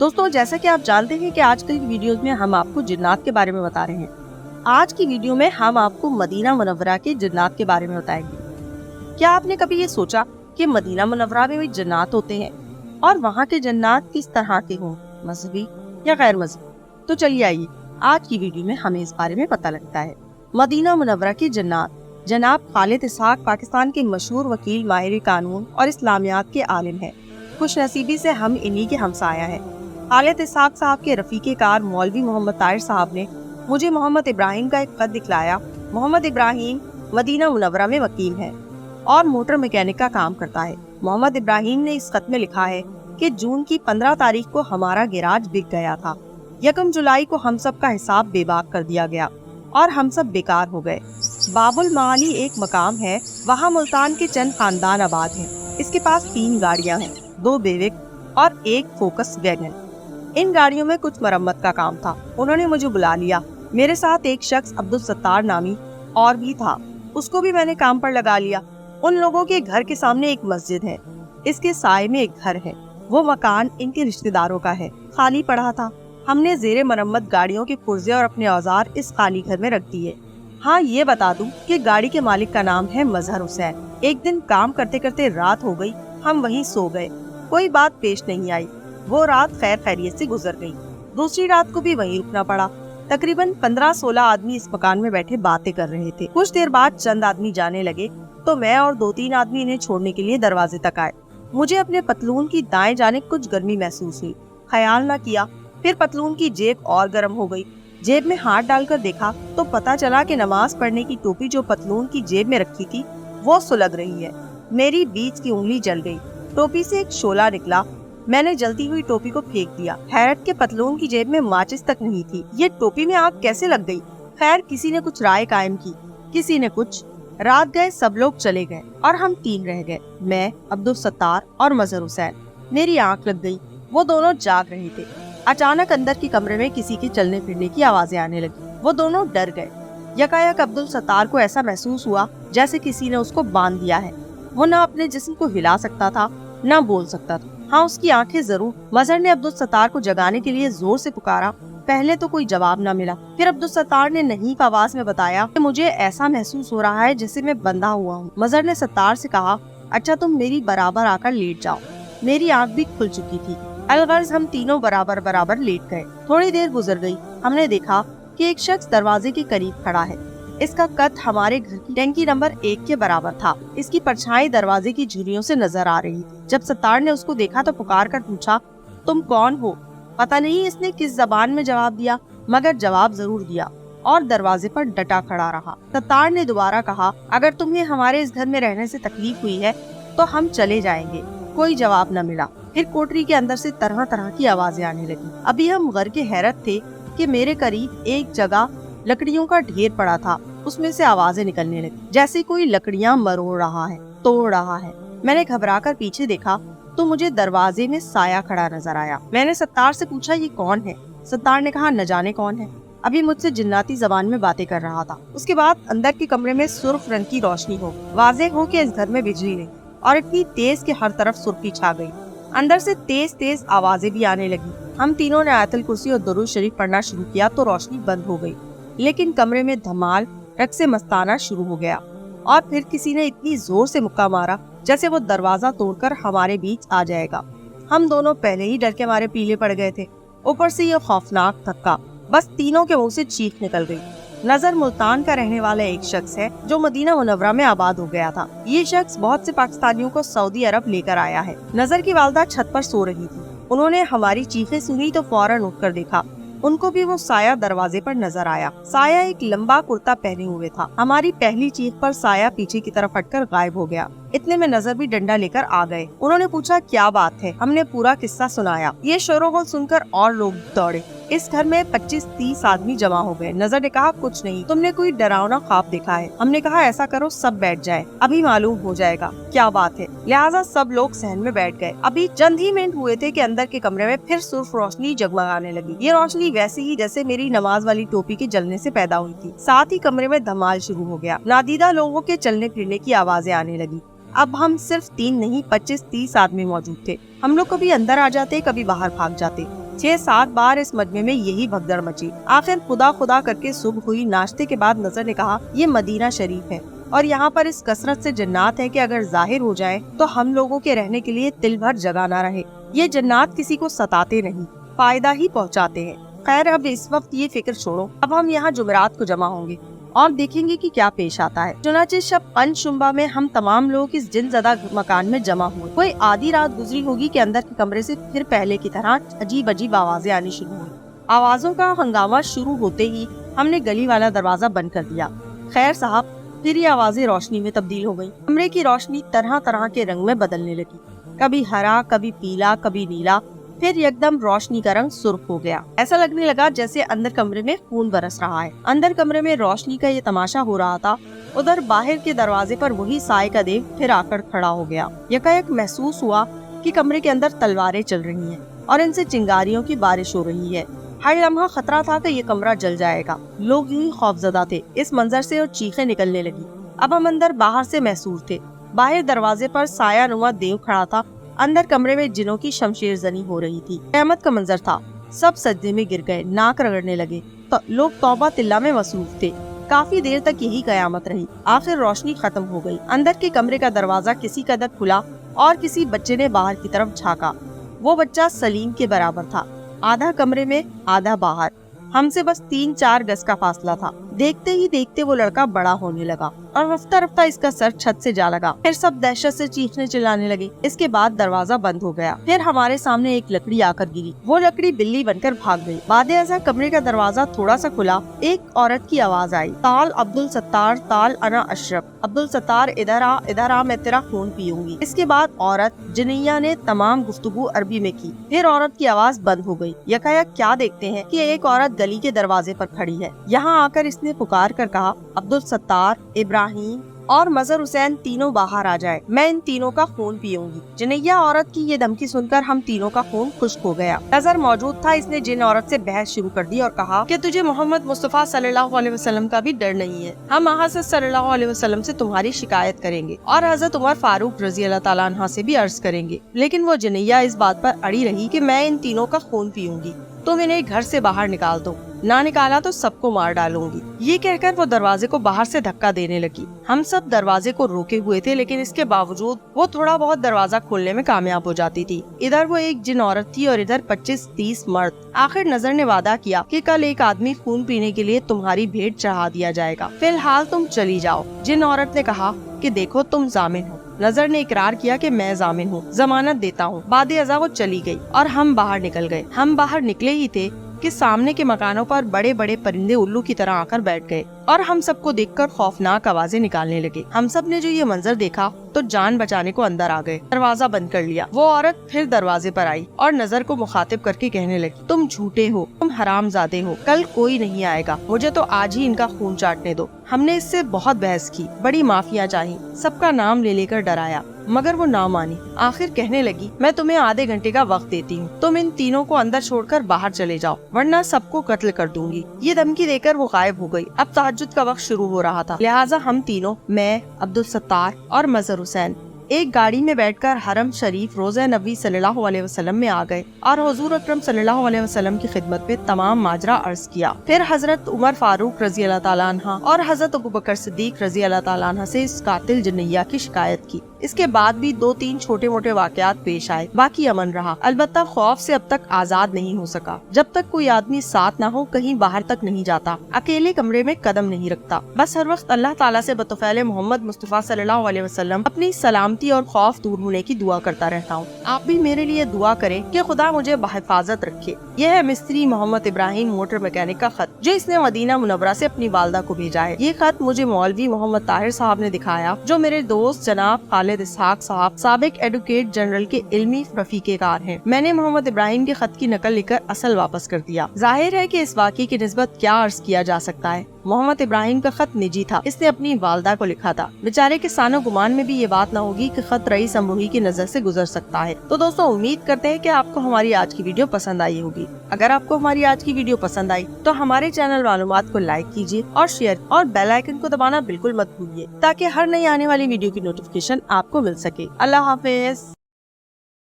दोस्तों, जैसा कि आप जानते हैं कि आजकल की वीडियोस में हम आपको जिन्नात के बारे में बता रहे हैं। आज की वीडियो में हम आपको मदीना मुनव्वरा के जिन्नात के बारे में बताएंगे। क्या आपने कभी ये सोचा कि मदीना मुनव्वरा में भी जिन्नात होते हैं और वहाँ के जिन्नात किस तरह के हों, मजहबी या गैर मजहबी? तो चलिए आइए आज की वीडियो में हमें इस बारे में पता लगता है। मदीना मुनव्वरा के जिन्नात। जनाब खालिद इसहाक पाकिस्तान के मशहूर वकील, माहिर कानून और इस्लामियात के आलिम है। खुश नसीबी से हम इन्हीं के हमसाया है। खालिद इसहाक साहब के रफीके कार मौलवी मोहम्मद ताहिर साहब ने मुझे मोहम्मद इब्राहिम का एक खत दिखलाया। मोहम्मद इब्राहिम मदीना मुनव्वरा में वकील है और मोटर मैकेनिक का काम करता है। मोहम्मद इब्राहिम ने इस खत में लिखा है कि जून की 15 तारीख को हमारा गैराज बिक गया था। 1 जुलाई को हम सब का हिसाब बेबाक कर दिया गया और हम सब बेकार हो गए। बाबुल माली एक मकाम है, वहाँ मुल्तान के चंद खानदान आबाद हैं। इसके पास 3 गाड़ियाँ हैं, 2 बेविक और 1 फोकस वैगन। इन गाड़ियों में कुछ मरम्मत का काम था। उन्होंने मुझे बुला लिया। मेरे साथ एक शख्स अब्दुल सत्तार नामी और भी था, उसको भी मैंने काम पर लगा लिया। उन लोगों के घर के सामने एक मस्जिद है, इसके साए में एक घर है। वो मकान इनके रिश्तेदारों का है, खाली पड़ा था। हमने जेरे मरम्मत गाड़ियों के पुर्जे और अपने औजार इस खाली घर में रख दिए। हाँ, ये बता दूं कि गाड़ी के मालिक का नाम है मजहर हुसैन। एक दिन काम करते करते रात हो गई, हम वहीं सो गए। कोई बात पेश नहीं आई। वो रात खैर खैरियत से गुजर गई। दूसरी रात को भी वहीं रुकना पड़ा। तकरीबन 15-16 आदमी इस मकान में बैठे बातें कर रहे थे। कुछ देर बाद चंद आदमी जाने लगे तो मैं और 2-3 आदमी इन्हें छोड़ने के लिए दरवाजे तक आए। मुझे अपने पतलून की दाएं जानिब कुछ गर्मी महसूस हुई। ख्याल न किया, फिर पतलून की जेब और गर्म हो गई। जेब में हाथ डालकर देखा तो पता चला कि नमाज पढ़ने की टोपी जो पतलून की जेब में रखी थी वो सुलग रही है। मेरी बीच की उंगली जल गई। टोपी से एक शोला निकला। मैंने जलती हुई टोपी को फेंक दिया। हैरत के पतलून की जेब में माचिस तक नहीं थी। ये टोपी में आग कैसे लग गई? खैर, किसी ने कुछ राय कायम की, किसी ने कुछ। रात गए, सब लोग चले गए और हम 3 रह गए, मैं, अब्दुल सत्तार और मजहर हुसैन। मेरी आंख लग गई। वो दोनों जाग रहे थे। अचानक अंदर के कमरे में किसी के चलने फिरने की आवाजें आने लगी। वो दोनों डर गए। यकायक अब्दुल सत्तार को ऐसा महसूस हुआ जैसे किसी ने उसको बांध दिया है। वो न अपने जिस्म को हिला सकता था, न बोल सकता था। हाँ, उसकी आंखें जरूर। मजहर ने अब्दुल सत्तार को जगाने के लिए जोर से पुकारा। पहले तो कोई जवाब न मिला। फिर अब्दुल सत्तार ने नहींफ आवाज में बताया कि मुझे ऐसा महसूस हो रहा है जैसे मैं बंधा हुआ हूँ। मजहर ने सत्तार से कहा, अच्छा तुम मेरी बराबर आकर लेट जाओ। मेरी आंख भी खुल चुकी थी। अलगर्ज हम तीनों बराबर बराबर लेट गए। थोड़ी देर गुजर गई। हमने देखा कि एक शख्स दरवाजे के करीब खड़ा है। इसका कद हमारे घर की टंकी नंबर 1 के बराबर था। इसकी परछाई दरवाजे की झुर्रियों से नजर आ रही थी। जब सत्तार ने उसको देखा तो पुकार कर पूछा, तुम कौन हो? पता नहीं इसने किस जबान में जवाब दिया, मगर जवाब जरूर दिया और दरवाजे पर डटा खड़ा रहा। सत्तार ने दोबारा कहा, अगर तुम्हें हमारे इस घर में रहने से तकलीफ हुई है तो हम चले जाएंगे। कोई जवाब न मिला। फिर कोठरी के अंदर से तरह तरह की आवाजें आने लगी। अभी हम घर के हैरत थे कि मेरे करीब एक जगह लकड़ियों का ढेर पड़ा था। उसमें से आवाजें निकलने लगी जैसे कोई लकड़ियां मरोड़ रहा है, तोड़ रहा है। मैंने घबराकर पीछे देखा तो मुझे दरवाजे में साया खड़ा नजर आया। मैंने सत्तार से पूछा, ये कौन है? सत्तार ने कहा, न जाने कौन है। अभी मुझसे जिन्नाती जबान में बातें कर रहा था। उसके बाद अंदर के कमरे में सुर्ख रंग की रोशनी हो, वाज़ेह हो कि इस घर में बिजली नहीं, और इतनी तेज कि हर तरफ सुर्खी छा गई। अंदर से तेज तेज आवाजें भी आने लगी। हम तीनों ने आयतुल कुर्सी और दुरूद शरीफ पढ़ना शुरू किया तो रोशनी बंद हो गई, लेकिन कमरे में धमाल रक्से मस्ताना शुरू हो गया। और फिर किसी ने इतनी जोर से मुक्का मारा जैसे वो दरवाजा तोड़कर हमारे बीच आ जाएगा। हम दोनों पहले ही डर के मारे पीले पड़ गए थे। ऊपर से ये खौफनाक धक्का। बस तीनों के मुंह से चीख निकल गई। नजर मुल्तान का रहने वाला एक शख्स है जो मदीना मुनव्वरा में आबाद हो गया था। ये शख्स बहुत से पाकिस्तानियों को सऊदी अरब लेकर आया है। नजर की वालदा छत पर सो रही थी। उन्होंने हमारी चीखें सुनी तो फौरन उठकर देखा। उनको भी वो साया दरवाजे पर नजर आया। साया एक लंबा कुर्ता पहने हुए था। हमारी पहली चीख पर साया पीछे की तरफ हटकर गायब हो गया। इतने में नजर भी डंडा लेकर आ गए। उन्होंने पूछा, क्या बात है? हमने पूरा किस्सा सुनाया। ये शोरोगुल सुनकर और लोग दौड़े। इस घर में 25-30 आदमी जमा हो गए। नजर ने कहा, कुछ नहीं, तुमने कोई डरावना ख्वाब देखा है। हमने कहा, ऐसा करो सब बैठ जाए, अभी मालूम हो जाएगा क्या बात है। लिहाजा सब लोग सहन में बैठ गए। अभी चंद ही मिनट हुए थे कि अंदर के कमरे में फिर सुर्ख रोशनी जगमगाने लगी। ये रोशनी वैसी ही जैसे मेरी नमाज वाली टोपी के जलने से पैदा हुई थी। साथ ही कमरे में धमाल शुरू हो गया। नादीदा लोगों के चलने फिरने की आवाजें आने लगी। अब हम सिर्फ 3 नहीं 25-30 आदमी मौजूद थे। हम लोग कभी अंदर आ जाते, कभी बाहर भाग जाते। 6-7 बार इस मजमे में यही भगदड़ मची। आखिर खुदा खुदा करके सुबह हुई। नाश्ते के बाद नजर ने कहा, ये मदीना शरीफ है और यहाँ पर इस कसरत से जन्नात है कि अगर जाहिर हो जाए तो हम लोगों के रहने के लिए तिल भर जगह न रहे। ये जन्नात किसी को सताते नहीं, फायदा ही पहुँचाते हैं। खैर, अब इस वक्त ये फिक्र छोड़ो, अब हम यहाँ जुमेरात को जमा होंगे और देखेंगे कि क्या पेश आता है। चुनाचे शब पंचशुंबा में हम तमाम लोग इस जिनज़दा मकान में जमा हुए। कोई आधी रात गुजरी होगी कि अंदर के कमरे से फिर पहले की तरह अजीब अजीब आवाजें आनी शुरू हुई। आवाजों का हंगामा शुरू होते ही हमने गली वाला दरवाजा बंद कर दिया। खैर साहब, फिर ये आवाजें रोशनी में तब्दील हो गयी। कमरे की रोशनी तरह तरह के रंग में बदलने लगी, कभी हरा, कभी पीला, कभी नीला, फिर एकदम रोशनी का रंग सुर्ख हो गया। ऐसा लगने लगा जैसे अंदर कमरे में खून बरस रहा है। अंदर कमरे में रोशनी का ये तमाशा हो रहा था, उधर बाहर के दरवाजे पर वही साए का देव फिर आकर खड़ा हो गया। यकायक महसूस हुआ कि कमरे के अंदर तलवारें चल रही हैं और इनसे चिंगारियों की बारिश हो रही है। हर लम्हा खतरा था कि ये कमरा जल जाएगा। लोग यूं ही खौफजदा थे इस मंजर से और चीखें निकलने लगी। अब हम अंदर बाहर से महसूस थे। बाहर दरवाजे पर साया नुमा देव खड़ा था, अंदर कमरे में जिनों की शमशेर जनी हो रही थी। क़यामत का मंजर था। सब सजदे में गिर गए, नाक रगड़ने लगे। तो लोग तौबा तिल्ला में मसरूफ थे। काफी देर तक यही क़यामत रही। आखिर रोशनी खत्म हो गई। अंदर के कमरे का दरवाजा किसी कदर खुला और किसी बच्चे ने बाहर की तरफ झाँका। वो बच्चा सलीम के बराबर था, आधा कमरे में आधा बाहर। हमसे बस 3-4 गज का फासला था। देखते ही देखते वो लड़का बड़ा होने लगा और रफ्ता रफ्ता इसका सर छत से जा लगा। फिर सब दहशत से चीखने चिल्लाने लगे। इसके बाद दरवाजा बंद हो गया। फिर हमारे सामने एक लकड़ी आकर गिरी। वो लकड़ी बिल्ली बनकर भाग गई। बादे-अज़ा कमरे का दरवाजा थोड़ा सा खुला। एक औरत की आवाज आई, ताल अब्दुल सत्तार, ताल अना अशरफ। अब्दुल सत्तार, इधर आ, मैं तेरा खून पीऊंगी। इसके बाद औरत जिनैया ने तमाम गुफ्तगू अरबी में की। फिर औरत की आवाज बंद हो गई। यकायक क्या देखते हैं कि एक औरत गली के दरवाजे पर खड़ी है। यहाँ आकर इसने पुकार कर कहा, अब्दुल सत्तार, इब्राहिम और मजहर हुसैन तीनों बाहर आ जाए, मैं इन तीनों का खून पीऊंगी। जिनैया औरत की ये धमकी सुनकर हम तीनों का खून खुश्क हो गया। नजर मौजूद था। इसने जिन औरत से बहस शुरू कर दी और कहा कि तुझे मोहम्मद मुस्तफा सल्लल्लाहु अलैहि वसल्लम का भी डर नहीं है। हम हज़रत सल्लल्लाहु अलैहि वसल्लम से तुम्हारी शिकायत करेंगे और हज़रत उमर फारूक रज़ी अल्लाह ताला अन्हा से भी अर्ज करेंगे। लेकिन वो जिनैया इस बात पर अड़ी रही कि मैं इन तीनों का खून पीऊंगी। तुम इन्हें घर से बाहर निकाल दो, ना निकाला तो सबको मार डालूंगी। ये कहकर वो दरवाजे को बाहर से धक्का देने लगी। हम सब दरवाजे को रोके हुए थे, लेकिन इसके बावजूद वो थोड़ा बहुत दरवाजा खोलने में कामयाब हो जाती थी। इधर वो एक जिन औरत थी और इधर 25-30 मर्द। आखिर नजर ने वादा किया कि कल एक आदमी खून पीने के लिए तुम्हारी भेंट चढ़ा दिया जाएगा, फिलहाल तुम चली जाओ। जिन औरत ने कहा कि देखो तुम जामिन हो। नजर ने इकरार किया कि मैं जामिन हूँ, जमानत देता हूँ। बादे-अज़ा वो चली गई और हम बाहर निकल गए। हम बाहर निकले ही थे कि सामने के मकानों पर बड़े बड़े परिंदे उल्लू की तरह आकर बैठ गए और हम सबको देखकर खौफनाक आवाजें निकालने लगे। हम सब ने जो ये मंजर देखा तो जान बचाने को अंदर आ गए। दरवाजा बंद कर लिया। वो औरत फिर दरवाजे पर आई और नजर को मुखातिब करके कहने लगी, तुम झूठे हो, तुम हरामजादे हो, कल कोई नहीं आएगा, मुझे तो आज ही इनका खून चाटने दो। हमने इससे बहुत बहस की, बड़ी माफिया चाही, सबका नाम ले लेकर डराया, मगर वो ना मानी। आखिर कहने लगी, मैं तुम्हें आधे घंटे का वक्त देती हूँ, तुम इन तीनों को अंदर छोड़कर बाहर चले जाओ, वरना सबको कत्ल कर दूंगी। ये धमकी देकर वो गायब हो गई। अब तहज्जुद का वक्त शुरू हो रहा था, लिहाजा हम तीनों, मैं, अब्दुल सत्तार और मजहर हुसैन, एक गाड़ी में बैठकर हरम शरीफ रोज़ा नबी सल्लल्लाहु अलैहि वसल्लम में आ गए और हुजूर अकरम सल्लल्लाहु अलैहि वसल्लम की खिदमत में तमाम माजरा अर्ज किया। फिर हजरत उमर फारूक रजी अल्लाह ताला अन्हा और हजरत अबू बकर सिद्दीक रजी अल्लाह ताला अन्हा से इस कातिल जिनैया की शिकायत की। इसके बाद भी 2-3 छोटे मोटे वाकयात पेश आए, बाकी अमन रहा। अलबत्ता खौफ से अब तक आजाद नहीं हो सका। जब तक कोई आदमी साथ ना हो कहीं बाहर तक नहीं जाता, अकेले कमरे में कदम नहीं रखता। बस हर वक्त अल्लाह ताला से बतौफैल मोहम्मद मुस्तफा सल्लल्लाहु अलैहि वसल्लम अपनी सलामती और खौफ दूर होने की दुआ करता रहता हूँ। आप भी मेरे लिए दुआ करें कि खुदा मुझे बहिफाजत रखे। यह है मिस्त्री मोहम्मद इब्राहिम मोटर मैकेनिक का खत जो इसने मदीना मुनव्वरा से अपनी वालदा को भेजा है। ये खत मुझे मौलवी मोहम्मद ताहिर साहब ने दिखाया, जो मेरे दोस्त जनाब खालिद इसहाक साहब साबिक एडवोकेट जनरल के इल्मी रफीकेकार हैं। मैंने मोहम्मद इब्राहिम के खत की नकल लिखकर असल वापस कर दिया। जाहिर है कि इस वाक़े की निस्बत क्या अर्ज किया जा सकता है। मोहम्मद इब्राहिम का खत निजी था, इसने अपनी वालदा को लिखा था। बेचारे के सानो गुमान में भी ये बात न होगी कि खत रईस अमरूही की नजर से गुजर सकता है। तो दोस्तों, उम्मीद करते हैं कि आपको हमारी आज की वीडियो पसंद आई होगी। अगर आपको हमारी आज की वीडियो पसंद आई तो हमारे चैनल मालूमात को लाइक कीजिए और शेयर और बेल आइकन को दबाना बिल्कुल मत भूलिए, ताकि हर नई आने वाली वीडियो की नोटिफिकेशन आपको मिल सके। अल्लाह हाफिज।